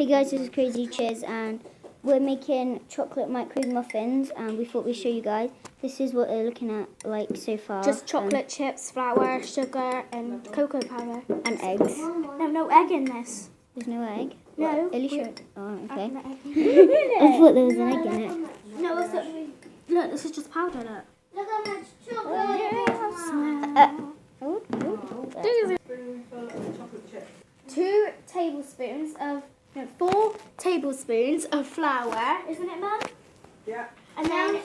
Hey guys, this is Crazy Cheers and we're making chocolate microwave muffins and we thought we'd show you guys. This is what they're looking at like so far. Just chocolate chips, flour, sugar and cocoa powder. And eggs. No egg in this. There's no egg? No. Alicia. Oh, okay. I thought there was an egg in it. No, look, this is just powder, look. Look how much chocolate. Oh, 4 tablespoons of flour, isn't it, Mum? Yeah. And then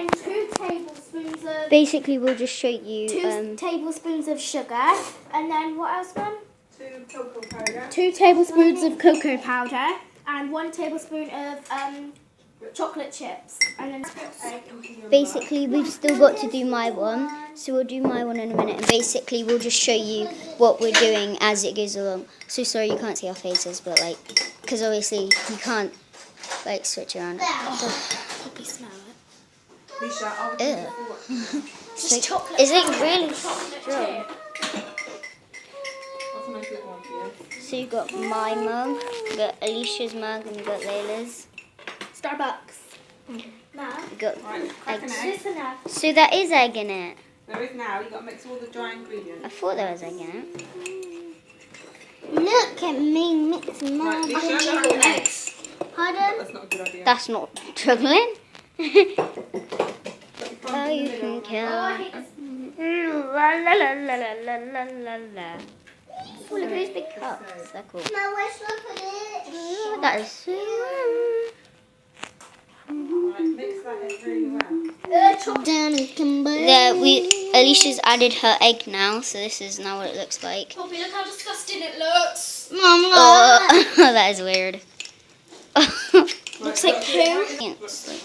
2 tablespoons of Basically, we'll just show you. 2 tablespoons of sugar, and then what else, Mum? 2 cocoa powder. 2 tablespoons of cocoa powder, and 1 tablespoon of chocolate chips, and then Basically, we've still got to do my one, so we'll do my one in a minute. And basically, we'll just show you what we're doing as it goes along. So sorry you can't see our faces, but like, because obviously you can't like switch around. Poppy smell it. Lisa, I'll do it forward. So, chocolate. Is it really strong? That's a nice little one for you. So you've got my mug, you've got Alicia's mug, and you've got Layla's. Starbucks. Mum, You've got Right, crack an eggs. egg. listen up. So there is egg in it. There is now. You've got to mix all the dry ingredients. I thought there was egg in it. Look at me mixing my Right, Lisa, crack an egg. Pardon? That's not a good idea. That's not juggling. Put your Oh, thumbs in you the can middle. kill. Oh, I hate this. La la la la la la la la la. Oh, look at these big cups. They're cool. Now where's look at it? Oh, that is so. Right, mix that in really well. There, Alicia's added her egg now, so this is now what it looks like. Poppy, look how disgusting it looks. Oh, that is weird. Looks like poo. It's like,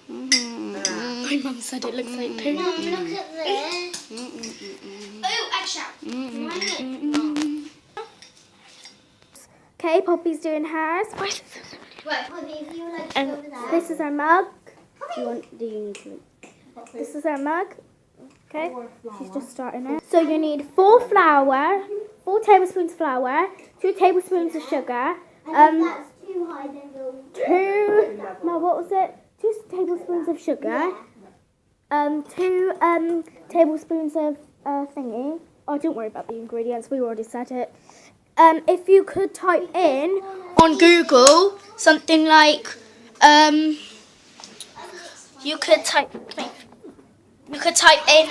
My mum said it looks like poo. Mum, look at this. Oh, eggshell. Okay, Poppy's doing hers. Right, Poppy, if you like to And go with that. this is our mug. do you need to? This is our mug. Okay, she's just starting it. So you need 4 tablespoons flour, 2 tablespoons of sugar, And if that's too high, then we'll... 2 tablespoons of sugar, 2 tablespoons of thingy. Oh, don't worry about the ingredients, we already said it. If you could type in on Google something like, you could type in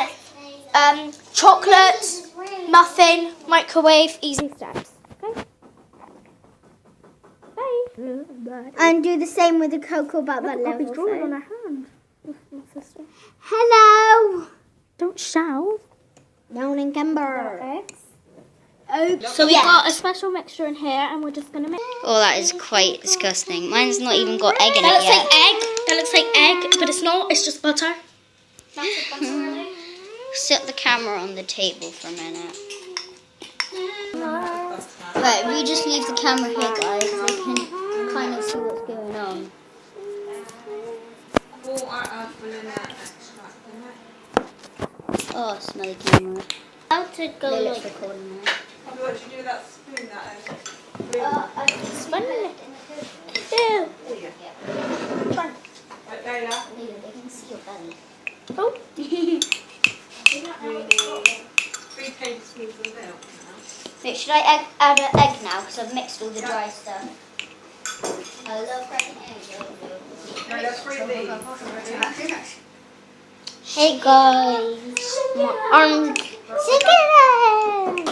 chocolate, muffin, microwave, easy steps. Okay. Bye. And do the same with the cocoa butter. Poppy's drawing on her hand. My sister. Hello. Don't shout. Down in Camber. Eggs. Oh, so we got a special mixture in here, and we're just gonna mix. Oh, that is quite disgusting. Mine's not even got egg in That it looks yet. like egg. That looks like egg, but it's not. It's just butter. Set the camera on the table for a minute. Right, we just leave the camera here, guys, so we can kind of see what's going on. 4 vanilla extract in it. Oh, smelly camera. How to go Lila's like... recording now. What do you do with that spoon, that egg? Ew. Right, Layla. They can see your belly. Oh. 3 tablespoons of milk now. Wait, should I add an egg now? Because I've mixed all the dry stuff. I love cracking eggs. No, that's 3 of these. Hey guys, I'm chicken.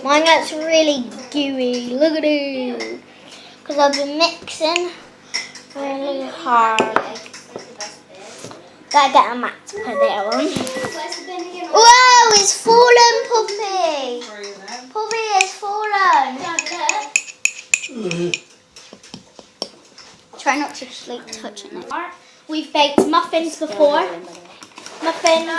Mine gets really gooey. Look at it. Because I've been mixing really hard. Gotta get a mat to put it on. Whoa, it's fallen, Poppy. Poppy, it's fallen. Try not to like touch it now. We've baked muffins before. Muffin,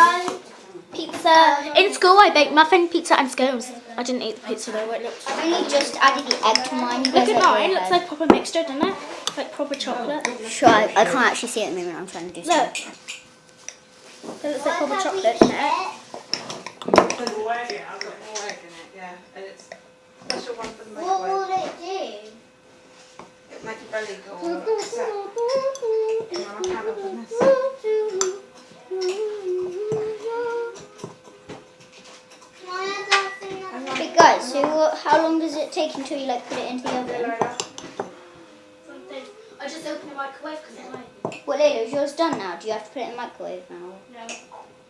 pizza. In school, I baked muffin, pizza, and scones. I didn't eat the pizza though. It looked. I've only just added the egg to mine. Look at mine. Looks like proper mixture, doesn't it? Like proper chocolate. Sure, I can't actually see it at the moment. I'm trying to do something. Look. It looks like proper chocolate, doesn't it? I've got more egg in it, yeah. And it's special one for the What microwave. will it do? Make your belly go all upset. No, I can't open this. Hey guys, so how long does it take until you like put it into the oven? I just opened the microwave because it's mine. Well, Layla, is yours done now? Do you have to put it in the microwave now? No.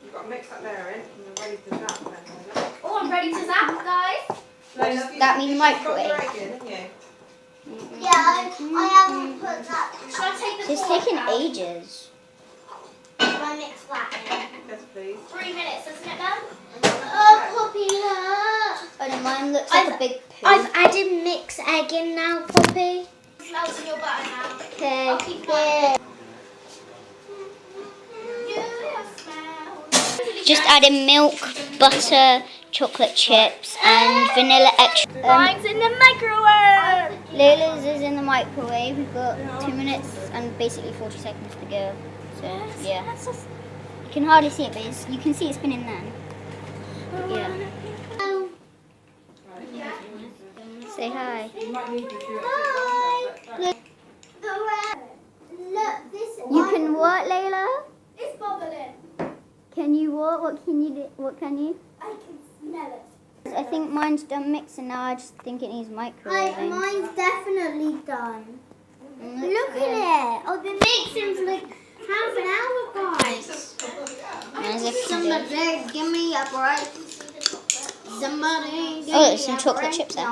You've got to mix that layer in and you're ready to zap then. Layla. Oh, I'm ready to zap, guys. Layla, That means you microwave. got your egg in, haven't you? Yeah, I haven't put that. Should I take the It's fork taking out? ages. Should I mix that in? Yes, please. 3 minutes, isn't it, Mum? Oh, Poppy, look. Oh no, mine looks like a big poo. I've added mixed egg in now, Poppy. Smells in your butter now. Okay. I'll keep that. Just adding milk, butter, chocolate chips, and vanilla extra. Mine's in the microwave. Layla's is in the microwave. We've got 2 minutes and basically 40 seconds to go. So yeah, you can hardly see it, but you can see it spinning then. Yeah. Say hi. You might need to do it. Look, this You can what, Layla? It's bubbling. Can you what? What can you do? What can you? I can smell it. I think mine's done mixing now. I just think it needs microwaving. mine's definitely done. Mm, Look at it. Oh, the mixing's like half an hour, guys. Mine's a Somebody give me a break. Somebody give Oh, me there's some a chocolate break. chips there.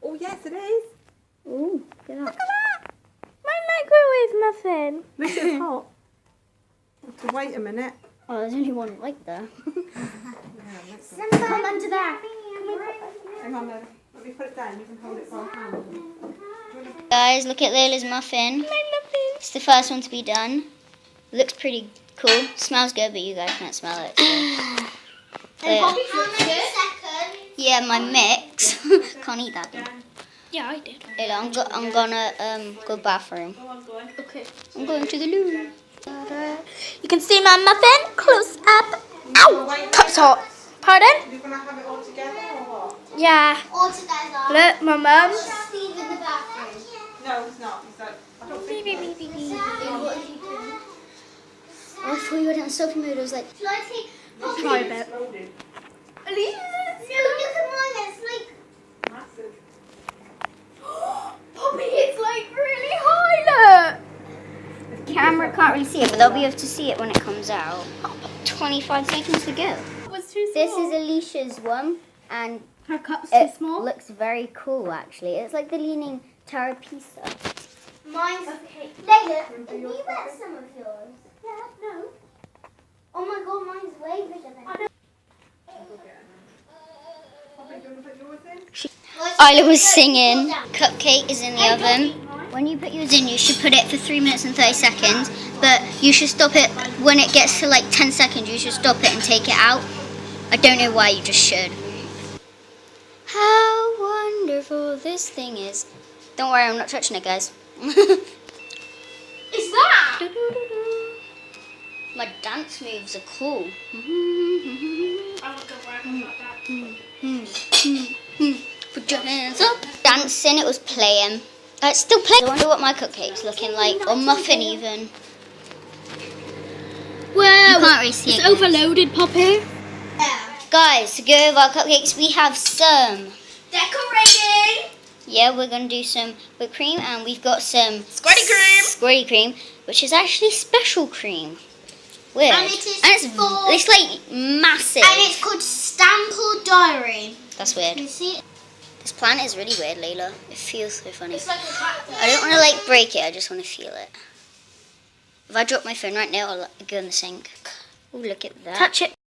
Oh, yes, it is. Ooh, get out. My microwave muffin. This is hot. Have to wait a minute. Oh, there's only one right there. Come under there. Hang on, let me put it down. You can hold it by hand. Guys, look at Layla's muffin. It's the first one to be done. Looks pretty cool. Smells good, but you guys can't smell it. So. Yeah. How many seconds? Yeah, my mix. Can't eat that. Yeah, I did. Layla, I'm gonna go bathroom. Okay. I'm going to the loo. You can see my muffin close up. Ow! Cup's hot. Pardon? You're going to have it all together or what? Yeah. All together. Look, my mum. Steve in the bathroom. No, it's not. He's like, I don't think Oh, I thought you were down Sophie mood. I was like, Shall I take Poppy? Try a bit. loaded. No, look at mine. It's like Massive. Poppy, it's like really high, look. camera can't really see it, but they'll be able to see it when it comes out. 25 seconds to go. It was too This small. is Alicia's one, and Her cup's too it small. looks very cool actually. It's like the Leaning Tower of Pisa. mine's. Layla, have you got some of yours? Yeah, no. Oh my god, mine's way bigger than yours. Isla was singing. Cupcake is in the oven. When you put yours in, you should put it for 3 minutes and 30 seconds, but you should stop it when it gets to like 10 seconds. You should stop it and take it out. I don't know why, you just should. How wonderful this thing is. Don't worry, I'm not touching it, guys. Is that? My dance moves are cool. I won't go worrying about that. Put your hands up. Dancing, it was playing. It's still playing. I wonder what my cupcake's looking like, or muffin even. Well, You can't really see it's it. overloaded, Poppy. Guys, to go with our cupcakes, we have some. Decorating. Yeah, we're going to do some whipped cream, and we've got some Squirty cream. squirty cream, which is actually special cream. Weird. And it is it's like massive. And it's called Stample Diary. That's weird. You see it? This plant is really weird, Layla. It feels so funny. It's like a tractor. I don't want to like break it, I just want to feel it. If I drop my phone right now, I'll go in the sink. Oh, look at that. Touch it.